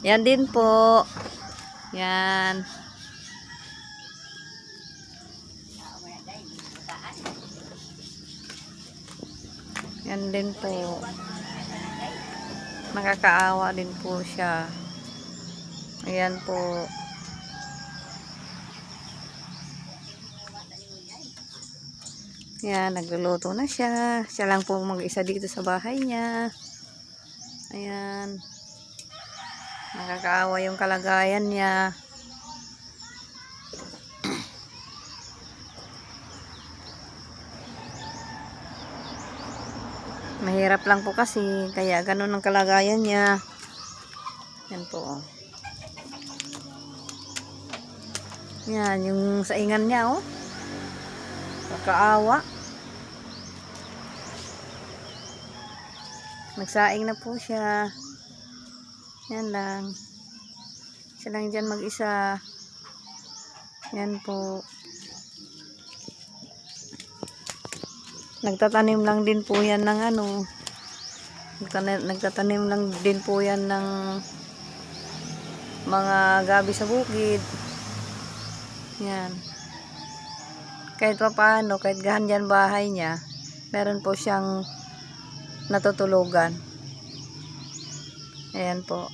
Yan din po. Yan. Yan din po. Nakakaawa din po siya. Ayan po. Yan, nagluluto na siya. Siya lang po mag-isa dito sa bahay niya. Ayan. Nakakaawa yung kalagayan niya. Mahirap lang po kasi, kaya ganun ang kalagayan niya. Yan po. Yan, yung saingan niya, oh. Kakaawa. Nagsaing na po siya. Yan lang. Siya lang dyan mag-isa. Yan po. Nagtatanim lang din po yan ng ano. Nagtatanim lang din po yan ng mga gabi sa bukid. Yan. Kahit pa paano, kahit gahan dyan bahay niya, meron po siyang natutulugan. Ayan po.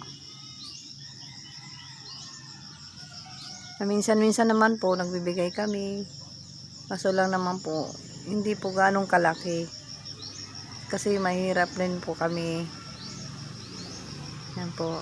Minsan-minsan naman po, nagbibigay kami. Kaso lang naman po, hindi po ganong kalaki. Kasi mahirap din po kami. Yan po.